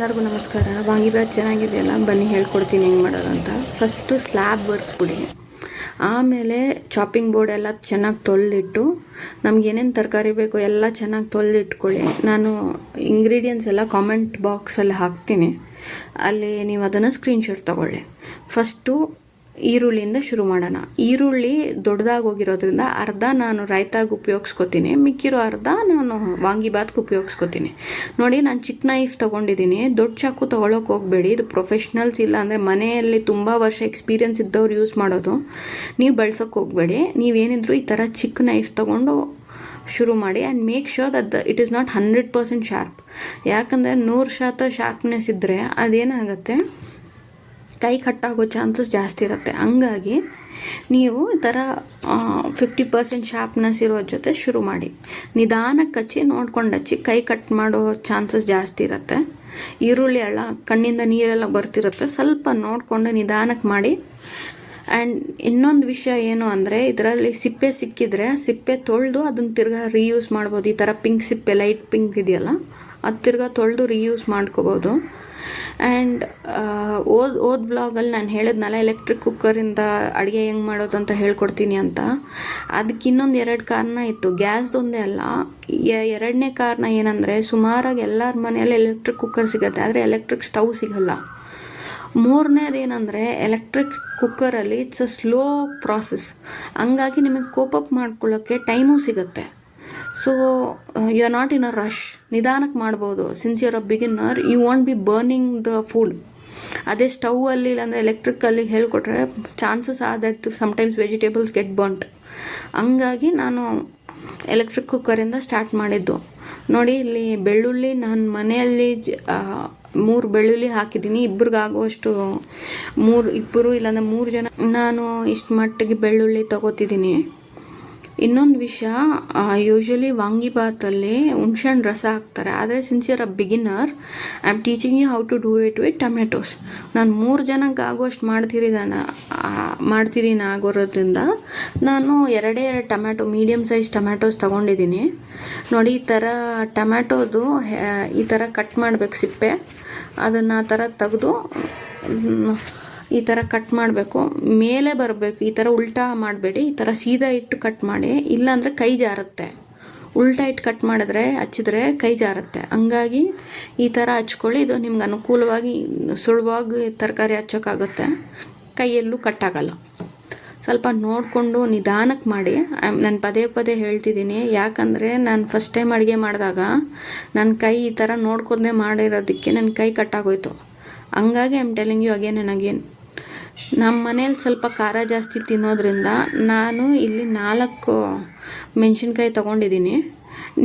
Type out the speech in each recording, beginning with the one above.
ಎಲ್ಲರಿಗೂ ನಮಸ್ಕಾರ. ವಾಂಗಿಭಾತ್ ಚೆನ್ನಾಗಿದೆಯಲ್ಲ, ಬನ್ನಿ ಹೇಳ್ಕೊಡ್ತೀನಿ ಹೆಂಗೆ ಮಾಡೋದು ಅಂತ. ಫಸ್ಟು ಸ್ಲ್ಯಾಬ್ ಒರೆಸ್ಬಿಡಿ. ಆಮೇಲೆ ಚಾಪಿಂಗ್ ಬೋರ್ಡ್ ಎಲ್ಲ ಚೆನ್ನಾಗಿ ತೊಳೆದಿಟ್ಟು ನಮ್ಗೆ ಏನೇನು ತರಕಾರಿ ಬೇಕೋ ಎಲ್ಲ ಚೆನ್ನಾಗಿ ತೊಳೆದಿಟ್ಕೊಳ್ಳಿ. ನಾನು ಇಂಗ್ರೀಡಿಯೆಂಟ್ಸ್ ಎಲ್ಲ ಕಾಮೆಂಟ್ ಬಾಕ್ಸಲ್ಲಿ ಹಾಕ್ತೀನಿ, ಅಲ್ಲಿ ನೀವು ಅದನ್ನು ಸ್ಕ್ರೀನ್ಶಾಟ್ ತೊಗೊಳ್ಳಿ. ಫಸ್ಟು ಈರುಳ್ಳಿಯಿಂದ ಶುರು ಮಾಡೋಣ. ಈರುಳ್ಳಿ ದೊಡ್ಡದಾಗಿ ಹೋಗಿರೋದ್ರಿಂದ ಅರ್ಧ ನಾನು ರಾಯ್ತಾಗಿ ಉಪಯೋಗಿಸ್ಕೊತೀನಿ, ಮಿಕ್ಕಿರೋ ಅರ್ಧ ನಾನು ವಾಂಗಿಭಾತ್ಗೆ ಉಪಯೋಗಿಸ್ಕೊತೀನಿ. ನೋಡಿ, ನಾನು ಚಿಕ್ಕ ನೈಫ್ ತೊಗೊಂಡಿದ್ದೀನಿ. ದೊಡ್ಡ ಚಾಕು ತೊಗೊಳಕ್ಕೆ ಹೋಗಬೇಡಿ, ಇದು ಪ್ರೊಫೆಷ್ನಲ್ಸ್ ಇಲ್ಲ ಅಂದರೆ ಮನೆಯಲ್ಲಿ ತುಂಬ ವರ್ಷ ಎಕ್ಸ್ಪೀರಿಯನ್ಸ್ ಇದ್ದವ್ರು ಯೂಸ್ ಮಾಡೋದು. ನೀವು ಬಳಸೋಕ್ಕೆ ಹೋಗಬೇಡಿ. ನೀವೇನಿದ್ರು ಈ ಥರ ಚಿಕ್ಕ ನೈಫ್ ತೊಗೊಂಡು ಶುರು ಮಾಡಿ. And make sure that it is not 100% sharp. ಯಾಕಂದರೆ 100% ಶಾರ್ಪ್ನೆಸ್ ಇದ್ದರೆ ಅದೇನಾಗುತ್ತೆ, ಕೈ ಕಟ್ಟಾಗೋ ಚಾನ್ಸಸ್ ಜಾಸ್ತಿ ಇರುತ್ತೆ. ಹಂಗಾಗಿ ನೀವು ಈ ಥರ 50% ಶಾರ್ಪ್ನೆಸ್ ಇರೋ ಜೊತೆ ಶುರು ಮಾಡಿ. ನಿಧಾನಕ್ಕೆ ಹಚ್ಚಿ, ನೋಡ್ಕೊಂಡು ಹಚ್ಚಿ, ಕೈ ಕಟ್ ಮಾಡೋ ಚಾನ್ಸಸ್ ಜಾಸ್ತಿ ಇರುತ್ತೆ. ಈರುಳ್ಳಿ ಎಲ್ಲ ಕಣ್ಣಿಂದ ನೀರೆಲ್ಲ ಬರ್ತಿರುತ್ತೆ, ಸ್ವಲ್ಪ ನೋಡಿಕೊಂಡು ನಿಧಾನಕ್ಕೆ ಮಾಡಿ. ಆ್ಯಂಡ್ ಇನ್ನೊಂದು ವಿಷಯ ಏನು ಅಂದರೆ, ಇದರಲ್ಲಿ ಸಿಪ್ಪೆ ಸಿಕ್ಕಿದ್ರೆ ಸಿಪ್ಪೆ ತೊಳೆದು ಅದನ್ನು ತಿರ್ಗಾ ರೀಯೂಸ್ ಮಾಡ್ಬೋದು. ಈ ಥರ ಪಿಂಕ್ ಸಿಪ್ಪೆ, ಲೈಟ್ ಪಿಂಕ್ ಇದೆಯಲ್ಲ, ಅದು ತಿರ್ಗಾ ತೊಳೆದು ರೀಯೂಸ್ ಮಾಡ್ಕೋಬೋದು. ಆ್ಯಂಡ್ ಓದ್ ವ್ಲಾಗಲ್ಲಿ ನಾನು ಹೇಳಿದ್ನಲ್ಲ, ಎಲೆಕ್ಟ್ರಿಕ್ ಕುಕ್ಕರಿಂದ ಅಡುಗೆ ಹೆಂಗೆ ಮಾಡೋದು ಅಂತ ಹೇಳ್ಕೊಡ್ತೀನಿ ಅಂತ. ಅದಕ್ಕೆ ಇನ್ನೊಂದು 2 ಕಾರಣ ಇತ್ತು, ಗ್ಯಾಸ್ದೊಂದೇ ಅಲ್ಲ. 2ನೇ ಕಾರಣ ಏನಂದರೆ, ಸುಮಾರಾಗಿ ಎಲ್ಲರ ಮನೆಯಲ್ಲಿ ಎಲೆಕ್ಟ್ರಿಕ್ ಕುಕ್ಕರ್ ಸಿಗುತ್ತೆ, ಆದರೆ ಎಲೆಕ್ಟ್ರಿಕ್ ಸ್ಟವ್ ಸಿಗಲ್ಲ. 3ನೇದೇನೆಂದರೆ, ಎಲೆಕ್ಟ್ರಿಕ್ ಕುಕ್ಕರಲ್ಲಿ ಇಟ್ಸ್ ಅ ಸ್ಲೋ ಪ್ರಾಸೆಸ್. ಹಂಗಾಗಿ ನಿಮಗೆ ಕೋಪಪ್ ಮಾಡ್ಕೊಳ್ಳೋಕ್ಕೆ ಟೈಮೂ ಸಿಗುತ್ತೆ. So you are not in a rush, ನಿಧಾನಕ್ಕೆ ಮಾಡ್ಬೋದು. Since you are a beginner, you won't be burning the food. ಅದೇ ಸ್ಟೌವಲ್ಲಿ ಇಲ್ಲಾಂದರೆ ಎಲೆಕ್ಟ್ರಿಕಲ್ಲಿ ಹೇಳ್ಕೊಟ್ರೆ chances are that sometimes vegetables get burnt. ಹಂಗಾಗಿ ನಾನು ಎಲೆಕ್ಟ್ರಿಕ್ ಕುಕ್ಕರಿಂದ ಸ್ಟಾರ್ಟ್ ಮಾಡಿದ್ದು. ನೋಡಿ, ಇಲ್ಲಿ ಬೆಳ್ಳುಳ್ಳಿ ನಾನು ಮನೆಯಲ್ಲಿ 3 ಬೆಳ್ಳುಳ್ಳಿ ಹಾಕಿದ್ದೀನಿ. ಇಬ್ಬರಿಗಾಗುವಷ್ಟು, ಇಬ್ಬರು ಇಲ್ಲಾಂದರೆ 3 ಜನ ನಾನು ಇಷ್ಟು ಮಟ್ಟಿಗೆ ಬೆಳ್ಳುಳ್ಳಿ ತೊಗೋತಿದ್ದೀನಿ. ಇನ್ನೊಂದು ವಿಷಯ, ಯೂಶ್ವಲಿ ವಾಂಗಿಭಾತಲ್ಲಿ ಹುಣ್ಸೆಹಣ್ಣು ರಸ ಹಾಕ್ತಾರೆ, ಆದರೆ since you are a beginner, I am teaching you how to do it with tomatoes. ನಾನು 3 ಜನಕ್ಕೆ ಆಗುವಷ್ಟು ಮಾಡ್ತಿದ್ದೀನಿ ಆಗೋರೋದ್ರಿಂದ ನಾನು 2 ಟೊಮ್ಯಾಟೊ, ಮೀಡಿಯಮ್ ಸೈಜ್ ಟೊಮ್ಯಾಟೋಸ್ ತೊಗೊಂಡಿದ್ದೀನಿ. ನೋಡಿ, ಈ ಥರ ಟೊಮ್ಯಾಟೋದು ಈ ಥರ ಕಟ್ ಮಾಡಬೇಕು, ಸಿಪ್ಪೆ ಅದನ್ನು ಆ ಥರ ತೆಗೆದು ಈ ಥರ ಕಟ್ ಮಾಡಬೇಕು. ಮೇಲೆ ಬರಬೇಕು, ಈ ಥರ ಉಲ್ಟಾ ಮಾಡಬೇಡಿ, ಈ ಥರ ಸೀದಾ ಇಟ್ಟು ಕಟ್ ಮಾಡಿ, ಇಲ್ಲಾಂದರೆ ಕೈ ಜಾರುತ್ತೆ. ಉಲ್ಟಾ ಇಟ್ಟು ಕಟ್ ಹಚ್ಚಿದ್ರೆ ಕೈ ಜಾರುತ್ತೆ. ಹಂಗಾಗಿ ಈ ಥರ ಹಚ್ಕೊಳ್ಳಿ, ಇದು ನಿಮ್ಗೆ ಅನುಕೂಲವಾಗಿ ಸುಲಭವಾಗಿ ತರಕಾರಿ ಹಚ್ಚೋಕ್ಕಾಗುತ್ತೆ, ಕೈಯಲ್ಲೂ ಕಟ್ಟಾಗಲ್ಲ. ಸ್ವಲ್ಪ ನೋಡಿಕೊಂಡು ನಿಧಾನಕ್ಕೆ ಮಾಡಿ. ನಾನು ಪದೇ ಹೇಳ್ತಿದ್ದೀನಿ, ಯಾಕಂದರೆ ನಾನು ಫಸ್ಟ್ ಟೈಮ್ ಅಡುಗೆ ಮಾಡಿದಾಗ ನನ್ನ ಕೈ ಈ ಥರ ನೋಡ್ಕೊಂಡೇ ಮಾಡಿರೋದಕ್ಕೆ ನನ್ನ ಕೈ ಕಟ್ಟಾಗೋಯ್ತು. ಹಂಗಾಗಿ I am telling you again and again. ನಮ್ಮ ಮನೇಲಿ ಸ್ವಲ್ಪ ಖಾರ ಜಾಸ್ತಿ ತಿನ್ನೋದ್ರಿಂದ ನಾನು ಇಲ್ಲಿ 4 ಮೆಣಸಿನ್ಕಾಯಿ ತೊಗೊಂಡಿದ್ದೀನಿ.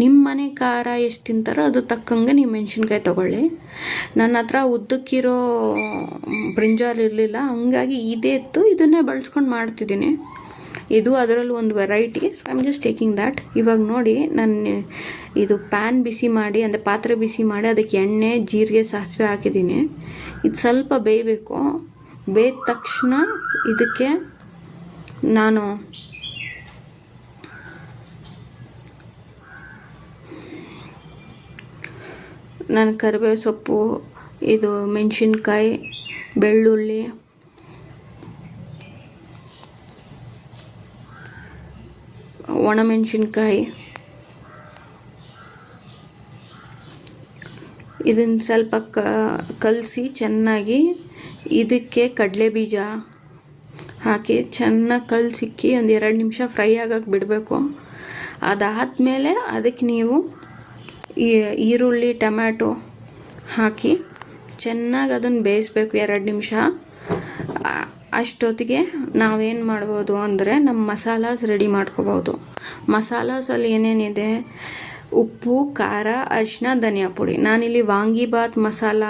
ನಿಮ್ಮ ಮನೆ ಖಾರ ಎಷ್ಟು ತಿಂತಾರೋ ಅದು ತಕ್ಕಂಗೆ ನೀವು ಮೆಣಸಿನ್ಕಾಯಿ ತೊಗೊಳ್ಳಿ. ನನ್ನ ಹತ್ರ ಉದ್ದಕ್ಕಿರೋ ಬ್ರಿಂಜಾಲ್ ಇರಲಿಲ್ಲ, ಹಂಗಾಗಿ ಇದೇ ಇತ್ತು, ಇದನ್ನೇ ಬಳಸ್ಕೊಂಡು ಮಾಡ್ತಿದ್ದೀನಿ. ಇದು ಅದರಲ್ಲೂ ಒಂದು variety. So I am just taking that. ಇವಾಗ ನೋಡಿ, ನಾನು ಇದು ಪ್ಯಾನ್ ಬಿಸಿ ಮಾಡಿ, ಅಂದರೆ ಪಾತ್ರೆ ಬಿಸಿ ಮಾಡಿ, ಅದಕ್ಕೆ ಎಣ್ಣೆ, ಜೀರಿಗೆ, ಸಾಸಿವೆ ಹಾಕಿದ್ದೀನಿ. ಇದು ಸ್ವಲ್ಪ ಬೇಯಬೇಕು. ಬೇಯ್ದ ತಕ್ಷಣ ಇದಕ್ಕೆ ನಾನು ಕರಿಬೇವು ಸೊಪ್ಪು, ಇದು ಮೆಣಸಿನ್ಕಾಯಿ, ಬೆಳ್ಳುಳ್ಳಿ, ಒಣಮೆಣಸಿನ್ಕಾಯಿ, ಇದನ್ನು ಸ್ವಲ್ಪ ಕಲಸಿ ಚೆನ್ನಾಗಿ, ಇದಕ್ಕೆ ಕಡಲೆ ಬೀಜ ಹಾಕಿ ಚೆನ್ನಾಗಿ ಕಲಸಿಕ್ಕಿ ಒಂದು 2 ನಿಮಿಷ ಫ್ರೈ ಆಗೋಕ್ಕೆ ಬಿಡಬೇಕು. ಅದಾದಮೇಲೆ ಅದಕ್ಕೆ ನೀವು ಈರುಳ್ಳಿ, ಟೊಮ್ಯಾಟೊ ಹಾಕಿ ಚೆನ್ನಾಗಿ ಅದನ್ನು ಬೇಯಿಸ್ಬೇಕು 2 ನಿಮಿಷ. ಅಷ್ಟೊತ್ತಿಗೆ ನಾವೇನು ಮಾಡ್ಬೋದು ಅಂದರೆ, ನಮ್ಮ ಮಸಾಲಾಸ್ ರೆಡಿ ಮಾಡ್ಕೋಬೋದು. ಮಸಾಲಾಸಲ್ಲಿ ಏನೇನಿದೆ, ಉಪ್ಪು, ಖಾರ, ಅರಿಶಿನ, ಧನಿಯಾ ಪುಡಿ. ನಾನಿಲ್ಲಿ ವಾಂಗಿಭಾತ್ ಮಸಾಲ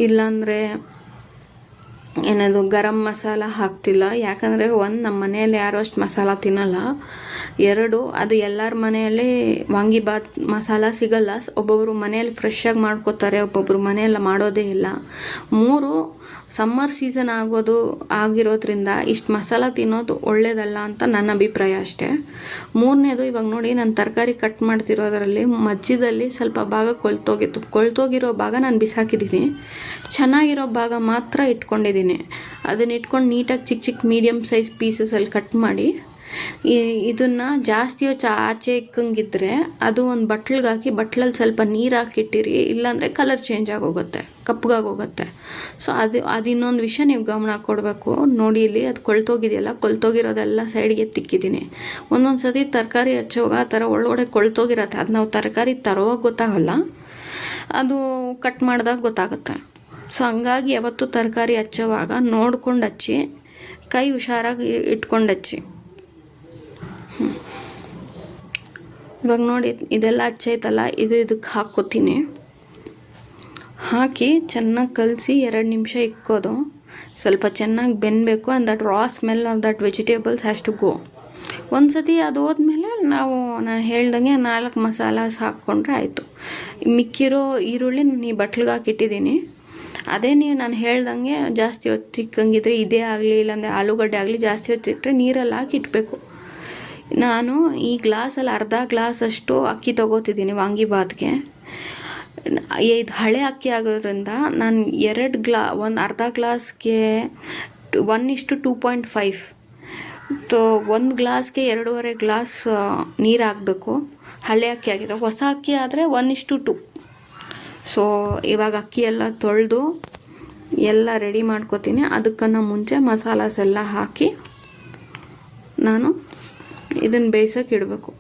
ಇಲ್ಲಾಂದರೆ ಏನದು ಗರಂ ಮಸಾಲ ಹಾಕ್ತಿಲ್ಲ, ಯಾಕಂದರೆ ನಮ್ಮ ಮನೆಯಲ್ಲಿ ಯಾರೂ ಅಷ್ಟು ಮಸಾಲ ತಿನ್ನಲ್ಲ. 2 ಅದು ಎಲ್ಲರ ಮನೆಯಲ್ಲಿ ವಾಂಗಿಬಾತ್ ಮಸಾಲ ಸಿಗಲ್ಲ. ಒಬ್ಬೊಬ್ಬರು ಮನೆಯಲ್ಲಿ ಫ್ರೆಶ್ಶಾಗಿ ಮಾಡ್ಕೋತಾರೆ, ಒಬ್ಬೊಬ್ಬರು ಮನೆಯಲ್ಲ ಮಾಡೋದೇ ಇಲ್ಲ. 3 ಸಮ್ಮರ್ ಸೀಸನ್ ಆಗಿರೋದ್ರಿಂದ ಇಷ್ಟು ಮಸಾಲ ತಿನ್ನೋದು ಒಳ್ಳೇದಲ್ಲ ಅಂತ ನನ್ನ ಅಭಿಪ್ರಾಯ ಅಷ್ಟೇ. 3ನೇದು, ಇವಾಗ ನೋಡಿ ನಾನು ತರಕಾರಿ ಕಟ್ ಮಾಡ್ತಿರೋದ್ರಲ್ಲಿ ಮಧ್ಯದಲ್ಲಿ ಸ್ವಲ್ಪ ಭಾಗ ಕೊಳ್ತೋಗಿತ್ತು. ಕೊಳ್ತೋಗಿರೋ ಭಾಗ ನಾನು ಬಿಸಾಕಿದ್ದೀನಿ, ಚೆನ್ನಾಗಿರೋ ಭಾಗ ಮಾತ್ರ ಇಟ್ಕೊಂಡಿದ್ದೀನಿ. ಅದನ್ನ ಇಟ್ಕೊಂಡು ನೀಟಾಗಿ ಚಿಕ್ಕ ಚಿಕ್ಕ ಮೀಡಿಯಮ್ ಸೈಜ್ ಪೀಸಸಲ್ಲಿ ಕಟ್ ಮಾಡಿ, ಇದನ್ನು ಜಾಸ್ತಿ ಆಚೆ ಇಕ್ಕಂಗಿದ್ರೆ ಅದು ಒಂದು ಬಟ್ಲಿಗೆ ಹಾಕಿ, ಬಟ್ಲಲ್ಲಿ ಸ್ವಲ್ಪ ನೀರು ಹಾಕಿಟ್ಟಿರಿ, ಇಲ್ಲಾಂದರೆ ಕಲರ್ ಚೇಂಜ್ ಆಗೋಗುತ್ತೆ, ಕಪ್ಪಗಾಗೋಗುತ್ತೆ. ಸೊ ಅದು ಇನ್ನೊಂದು ವಿಷಯ ನೀವು ಗಮನ ಕೊಡಬೇಕು. ನೋಡಿ ಇಲ್ಲಿ ಅದು ಕೊಳ್ತೋಗಿದೆಯಲ್ಲ, ಕೊಳ್ತೋಗಿರೋದೆಲ್ಲ ಸೈಡ್ಗೆ ತಿಕ್ಕಿದ್ದೀನಿ. ಒಂದೊಂದು ಸತಿ ತರಕಾರಿ ಹಚ್ಚೋವಾಗ ಆ ಥರ ಒಳಗಡೆ ಕೊಳ್ತೋಗಿರತ್ತೆ, ಅದು ನಾವು ತರಕಾರಿ ತರೋವಾಗ ಗೊತ್ತಾಗಲ್ಲ, ಅದು ಕಟ್ ಮಾಡಿದಾಗ ಗೊತ್ತಾಗುತ್ತೆ. ಸೊ ಹಂಗಾಗಿ ಯಾವತ್ತೂ ತರಕಾರಿ ಹಚ್ಚೋವಾಗ ನೋಡ್ಕೊಂಡು ಹಚ್ಚಿ, ಕೈ ಹುಷಾರಾಗಿ ಇಟ್ಕೊಂಡು ಹಚ್ಚಿ. ಇವಾಗ ನೋಡಿ ಇದೆಲ್ಲ ಹಚ್ಚೈತಲ್ಲ, ಇದಕ್ಕೆ ಹಾಕ್ಕೋತೀನಿ. ಹಾಕಿ ಚೆನ್ನಾಗಿ ಕಲಸಿ 2 ನಿಮಿಷ ಇಕ್ಕೋದು. ಸ್ವಲ್ಪ ಚೆನ್ನಾಗಿ ಬೆನ್ನಬೇಕು, and that raw smell of that vegetables has to go. ಒಂದು ಸತಿ ಅದು ಹೋದ್ಮೇಲೆ ನಾನು ಹೇಳ್ದಂಗೆ 4 ಮಸಾಲಾಸ್ ಹಾಕ್ಕೊಂಡ್ರೆ ಆಯಿತು. ಮಿಕ್ಕಿರೋ ಈರುಳ್ಳಿ ನಾನು ಈ ಬಟ್ಲಿಗೆ ಹಾಕಿಟ್ಟಿದ್ದೀನಿ. ಅದೇ ನಾನು ಹೇಳ್ದಂಗೆ ಜಾಸ್ತಿ ಹೊತ್ತು ಇಕ್ಕಂಗಿದ್ರೆ, ಇದೇ ಆಗಲಿ ಇಲ್ಲಾಂದರೆ ಆಲೂಗಡ್ಡೆ ಆಗಲಿ ಜಾಸ್ತಿ ಹೊತ್ತಿಟ್ಟರೆ ನೀರಲ್ಲಿ ಹಾಕಿ ಇಡಬೇಕು. ನಾನು ಈ ಗ್ಲಾಸಲ್ಲಿ ಅರ್ಧ ಗ್ಲಾಸಷ್ಟು ಅಕ್ಕಿ ತೊಗೋತಿದ್ದೀನಿ ವಾಂಗಿಬಾತ್ಗೆ. ಇದು ಹಳೆ ಅಕ್ಕಿ ಆಗೋದ್ರಿಂದ ನಾನು ಒಂದು ಅರ್ಧ ಗ್ಲಾಸ್ಗೆ 1:2.5. ಒಂದು ಗ್ಲಾಸ್ಗೆ 2.5 ಗ್ಲಾಸ್ ನೀರು ಹಾಕಬೇಕು. ಹಳೆ ಅಕ್ಕಿ ಆಗಿರೋ, ಹೊಸ ಅಕ್ಕಿ ಆದರೆ 1:2. ಸೊ ಇವಾಗ ಅಕ್ಕಿ ಎಲ್ಲ ತೊಳೆದು ಎಲ್ಲ ರೆಡಿ ಮಾಡ್ಕೋತೀನಿ. ಅದಕ್ಕನ್ನು ಮುಂಚೆ ಮಸಾಲಾಸ್ ಎಲ್ಲ ಹಾಕಿ ನಾನು ಇದನ್ನು ಬೇಯಿಸೋಕೆ ಇಡಬೇಕು.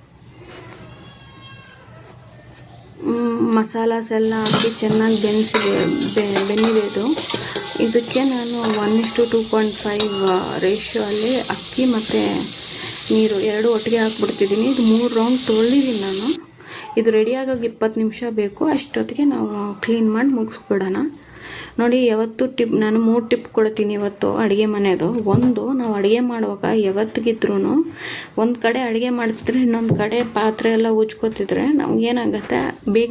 ಮಸಾಲಾಸ್ ಎಲ್ಲ ಹಾಕಿ ಚೆನ್ನಾಗಿ ಬೆಂದಿದೆ ಇದು. ಇದಕ್ಕೆ ನಾನು 1:2.5 ರೇಷಿಯೋ ಅಲ್ಲಿ ಅಕ್ಕಿ ಮತ್ತು ನೀರು 2 ಒಟ್ಟಿಗೆ ಹಾಕ್ಬಿಡ್ತಿದ್ದೀನಿ. ಇದು 3 ರೌಂಡ್ ತೊಳೆದಿದ್ದೀನಿ ನಾನು. ಇದು ರೆಡಿಯಾಗೋಕೆ 20 ನಿಮಿಷ ಬೇಕು. ಅಷ್ಟೊತ್ತಿಗೆ ನಾವು ಕ್ಲೀನ್ ಮಾಡಿ ಮುಗಿಸ್ಬಿಡೋಣ. ನೋಡಿ, ನಾನು 3 ಟಿಪ್ ಕೊಡ್ತೀನಿ ಇವತ್ತು ಅಡುಗೆ ಮನೆಯದು. ಒಂದು, ನಾವು ಅಡುಗೆ ಮಾಡುವಾಗ ಯಾವತ್ತಿಗಿದ್ರೂ ಒಂದು ಕಡೆ ಅಡುಗೆ ಮಾಡ್ತಿದ್ರೆ ಇನ್ನೊಂದು ಕಡೆ ಪಾತ್ರೆ ಎಲ್ಲ ಉಜ್ಕೋತಿದ್ರೆ ನಮಗೇನಾಗುತ್ತೆ,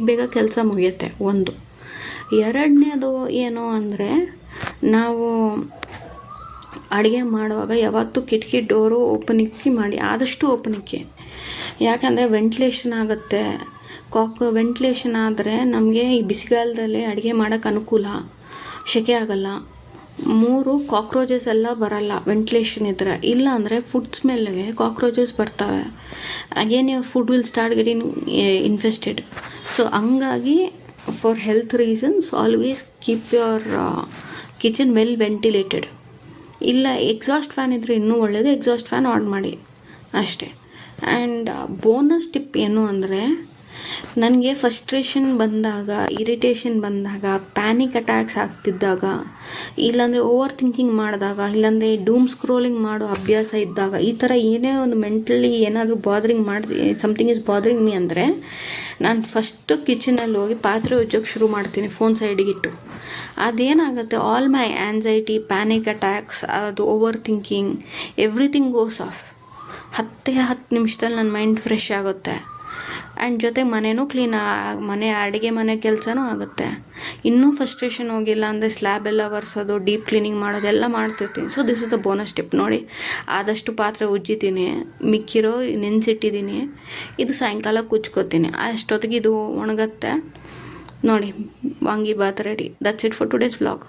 ಬೇಗ ಕೆಲಸ ಮುಗಿಯುತ್ತೆ. 1. 2ನೇದು ಏನು ಅಂದರೆ, ನಾವು ಅಡುಗೆ ಮಾಡುವಾಗ ಯಾವತ್ತೂ ಕಿಟಕಿ ಡೋರು ಓಪನಿಕ್ಕಿ ಮಾಡಿ, ಆದಷ್ಟು ಓಪನಿಕ್ಕಿ. ಯಾಕಂದರೆ ವೆಂಟಿಲೇಷನ್ ಆಗುತ್ತೆ. ವೆಂಟಿಲೇಷನ್ ಆದರೆ ನಮಗೆ ಈ ಬಿಸಿಗಾಲದಲ್ಲಿ ಅಡುಗೆ ಮಾಡೋಕ್ಕೆ ಅನುಕೂಲ, ಸೆಕೆ ಆಗಲ್ಲ. 3, ಕಾಕ್ರೋಚಸ್ ಎಲ್ಲ ಬರಲ್ಲ ವೆಂಟಿಲೇಷನ್ ಇದ್ದರೆ. ಇಲ್ಲ ಅಂದರೆ ಫುಡ್ ಸ್ಮೆಲ್ಗೆ ಕಾಕ್ರೋಚಸ್ ಬರ್ತವೆ. Again your food will start getting infested. So ಹಂಗಾಗಿ for health reasons always keep your kitchen well ventilated. ಇಲ್ಲ ಎಕ್ಸಾಸ್ಟ್ ಫ್ಯಾನ್ ಇದ್ದರೆ ಇನ್ನೂ ಒಳ್ಳೆಯದು, ಎಕ್ಸಾಸ್ಟ್ ಫ್ಯಾನ್ ಆನ್ ಮಾಡಿ ಅಷ್ಟೇ. ಆ್ಯಂಡ್ ಬೋನಸ್ ಟಿಪ್ ಏನು ಅಂದರೆ, ನನಗೆ ಫಸ್ಟ್ರೇಷನ್ ಬಂದಾಗ, ಇರಿಟೇಷನ್ ಬಂದಾಗ, ಪ್ಯಾನಿಕ್ ಅಟ್ಯಾಕ್ಸ್ ಆಗ್ತಿದ್ದಾಗ, ಇಲ್ಲಾಂದರೆ ಓವರ್ ಥಿಂಕಿಂಗ್ ಮಾಡಿದಾಗ, ಇಲ್ಲಾಂದರೆ ಡೂಮ್ ಸ್ಕ್ರೋಲಿಂಗ್ ಮಾಡೋ ಅಭ್ಯಾಸ ಇದ್ದಾಗ, ಈ ಥರ ಏನೇ ಒಂದು ಮೆಂಟಲಿ ಏನಾದರೂ ಸಮಥಿಂಗ್ ಇಸ್ ಬಾದರಿಂಗ್ ಮೀ ಅಂದರೆ, ನಾನು ಫಸ್ಟು ಕಿಚನಲ್ಲಿ ಹೋಗಿ ಪಾತ್ರೆ ಉಜ್ಜೋಕ್ಕೆ ಶುರು ಮಾಡ್ತೀನಿ, ಫೋನ್ ಸೈಡಿಗಿಟ್ಟು. ಅದೇನಾಗುತ್ತೆ, all my anxiety, panic attacks, ಅದು over thinking, everything goes off. 10 ನಿಮಿಷದಲ್ಲಿ ನನ್ನ ಮೈಂಡ್ ಫ್ರೆಶ್ ಆಗುತ್ತೆ. ಆ್ಯಂಡ್ ಜೊತೆ ಮನೆಯೂ ಅಡುಗೆ ಮನೆ ಕೆಲಸನೂ ಆಗುತ್ತೆ. ಇನ್ನೂ ಫಸ್ಟ್ರೇಷನ್ ಹೋಗಿಲ್ಲ ಅಂದರೆ ಸ್ಲ್ಯಾಬ್ ಎಲ್ಲ ಒರೆಸೋದು, ಡೀಪ್ ಕ್ಲೀನಿಂಗ್ ಮಾಡೋದೆಲ್ಲ ಮಾಡ್ತಿರ್ತೀನಿ. So this is the bonus tip. ನೋಡಿ, ಆದಷ್ಟು ಪಾತ್ರೆ ಉಜ್ಜಿತೀನಿ, ಮಿಕ್ಕಿರೋ ನೆನೆಸಿಟ್ಟಿದ್ದೀನಿ. ಇದು ಸಾಯಂಕಾಲ ಕುಚ್ಕೋತೀನಿ, ಅಷ್ಟೊತ್ತಿಗೆ ಇದು ಒಣಗತ್ತೆ. ನೋಡಿ, vangibath ready. That's it for today's vlog.